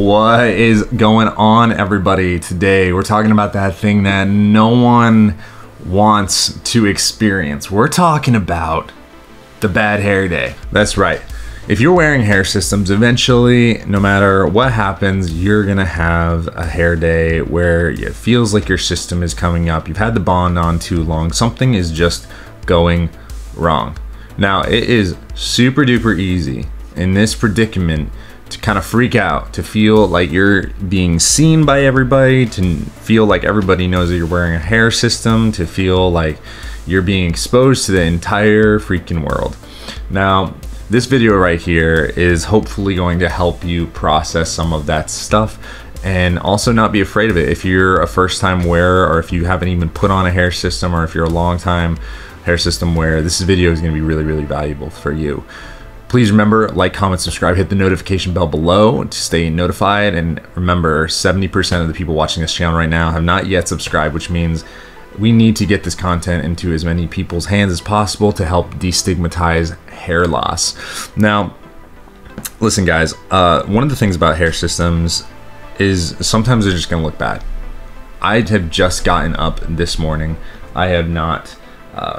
What is going on, everybody? Today we're talking about that thing that no one wants to experience. We're talking about the bad hair day. That's right. If you're wearing hair systems, eventually, no matter what happens, you're gonna have a hair day where it feels like your system is coming up. You've had the bond on too long. Something is just going wrong. Now, it is super duper easy in this predicament to kind of freak out, to feel like you're being seen by everybody, to feel like everybody knows that you're wearing a hair system, to feel like you're being exposed to the entire freaking world. Now, this video right here is hopefully going to help you process some of that stuff and also not be afraid of it. If you're a first-time wearer, or if you haven't even put on a hair system, or if you're a long-time hair system wearer, this video is going to be really, really valuable for you. Please remember, like, comment, subscribe, hit the notification bell below to stay notified. And remember, 70% of the people watching this channel right now have not yet subscribed, which means we need to get this content into as many people's hands as possible to help destigmatize hair loss. Now, listen guys, one of the things about hair systems is sometimes they're just gonna look bad. I have just gotten up this morning. I have not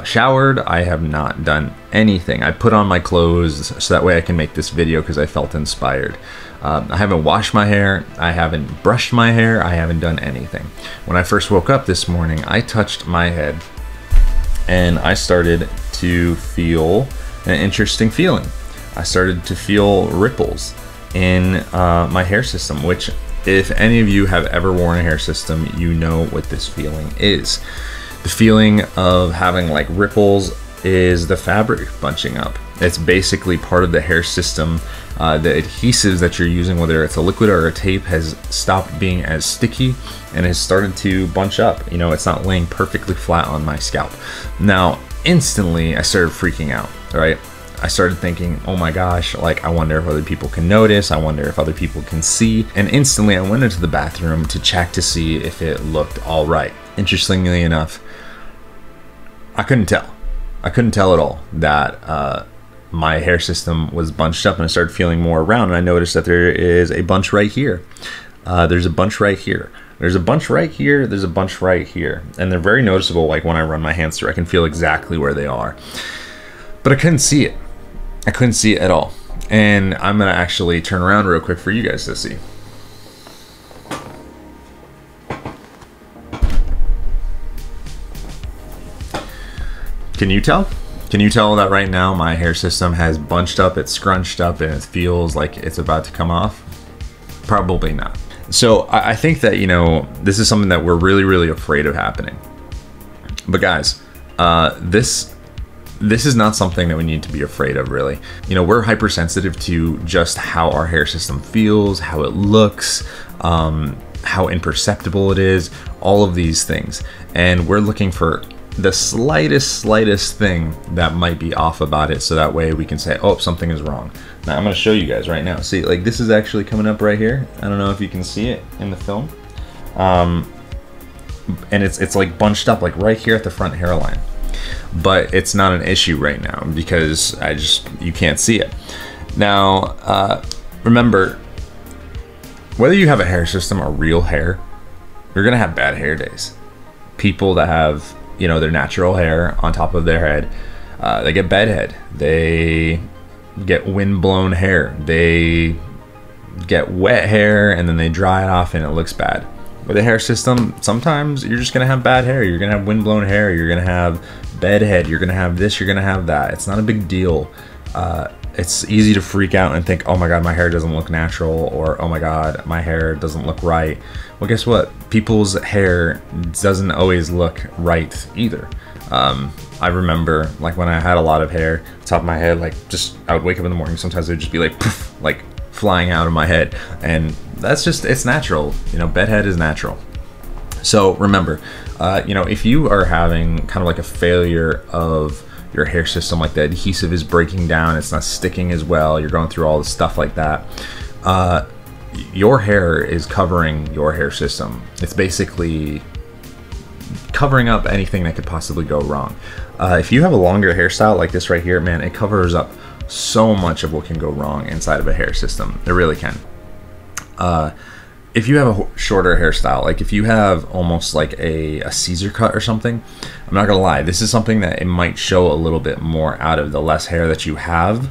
showered. I have not done anything. I put on my clothes so that way I can make this video because I felt inspired. I haven't washed my hair. I haven't brushed my hair. I haven't done anything. When I first woke up this morning, I touched my head and I started to feel an interesting feeling. I started to feel ripples in my hair system, which, if any of you have ever worn a hair system, you know what this feeling is. The feeling of having like ripples is the fabric bunching up. It's basically part of the hair system. The adhesives that you're using, whether it's a liquid or a tape, has stopped being as sticky and has started to bunch up. You know, it's not laying perfectly flat on my scalp. Now, instantly I started freaking out, right? I started thinking, oh my gosh, like, I wonder if other people can notice. I wonder if other people can see. And instantly I went into the bathroom to check to see if it looked all right. Interestingly enough, I couldn't tell. I couldn't tell at all that my hair system was bunched up, and I started feeling more around, and I noticed that there is a bunch right here. There's a bunch right here. There's a bunch right here. There's a bunch right here. And they're very noticeable. Like when I run my hands through, I can feel exactly where they are. But I couldn't see it. I couldn't see it at all. And I'm going to actually turn around real quick for you guys to see. Can you tell? Can you tell that right now my hair system has bunched up, it's scrunched up, and it feels like it's about to come off? Probably not. So I think that, you know, this is something that we're really, really afraid of happening. But guys, this is not something that we need to be afraid of, really. You know, we're hypersensitive to just how our hair system feels, how it looks, how imperceptible it is, all of these things. And we're looking for the slightest thing that might be off about it, so that way we can say, oh, something is wrong. Now I'm going to show you guys right now. See, like, this is actually coming up right here. I don't know if you can see it in the film, and it's like bunched up like right here at the front hairline, but it's not an issue right now because you can't see it. Now remember, whether you have a hair system or real hair, you're gonna have bad hair days. People that have, you know, their natural hair on top of their head, they get bedhead, they get wind-blown hair, they get wet hair, and then they dry it off and it looks bad. With a hair system, sometimes you're just gonna have bad hair. You're gonna have wind-blown hair, you're gonna have bedhead, you're gonna have this, you're gonna have that. It's not a big deal. It's easy to freak out and think, oh my god, my hair doesn't look natural, or oh my god, my hair doesn't look right. Well, guess what? People's hair doesn't always look right either. I remember, like, when I had a lot of hair top of my head, like, just I would wake up in the morning, sometimes it would just be like poof, like flying out of my head, and that's just, it's natural. You know, bedhead is natural. So remember, you know, if you are having kind of like a failure of your hair system, like the adhesive is breaking down, it's not sticking as well, you're going through all the stuff like that, your hair is covering your hair system. It's basically covering up anything that could possibly go wrong. If you have a longer hairstyle like this right here, man, it covers up so much of what can go wrong inside of a hair system. It really can. if you have a shorter hairstyle, like if you have almost like a Caesar cut or something, I'm not gonna lie, this is something that it might show a little bit more out of the less hair that you have,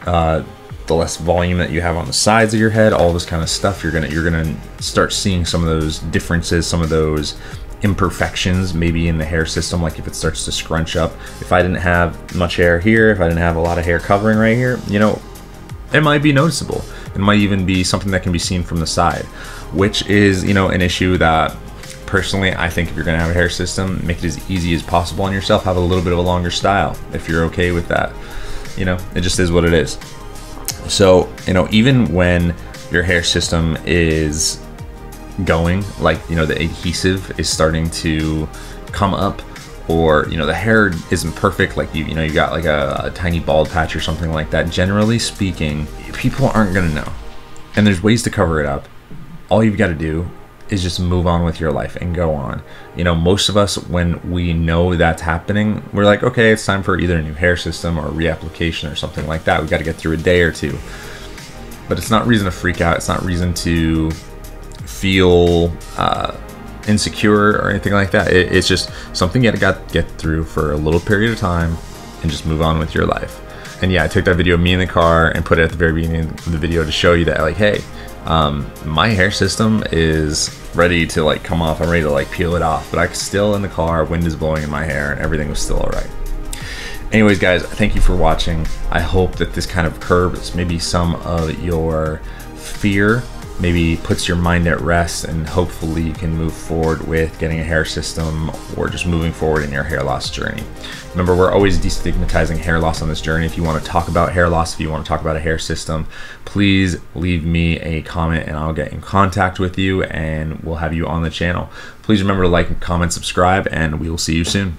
the less volume that you have on the sides of your head, all this kind of stuff. You're gonna start seeing some of those differences, some of those imperfections maybe in the hair system, like if it starts to scrunch up. If I didn't have much hair here, if I didn't have a lot of hair covering right here, you know, it might be noticeable. It might even be something that can be seen from the side, which is, you know, an issue that personally I think if you're gonna have a hair system, make it as easy as possible on yourself. Have a little bit of a longer style if you're okay with that. You know, it just is what it is. So, you know, even when your hair system is going, like, you know, the adhesive is starting to come up, or, you know, the hair isn't perfect, like you know, you got like a tiny bald patch or something like that, generally speaking, people aren't gonna know. And there's ways to cover it up. All you've got to do is just move on with your life and go on. You know, most of us, when we know that's happening, we're like, okay, it's time for either a new hair system or a reapplication or something like that. We got to get through a day or two. But it's not reason to freak out. It's not reason to feel insecure or anything like that. It's just something you got to get through for a little period of time and just move on with your life. And yeah, I took that video of me in the car and put it at the very beginning of the video to show you that, like, hey, my hair system is ready to like come off. I'm ready to like peel it off, but I'm still in the car, wind is blowing in my hair, and everything was still all right. Anyways, guys, thank you for watching. I hope that this kind of curbs maybe some of your fear, maybe puts your mind at rest, and hopefully you can move forward with getting a hair system or just moving forward in your hair loss journey. Remember, we're always destigmatizing hair loss on this journey. If you want to talk about hair loss, if you want to talk about a hair system, please leave me a comment and I'll get in contact with you and we'll have you on the channel. Please remember to like, comment, subscribe, and we will see you soon.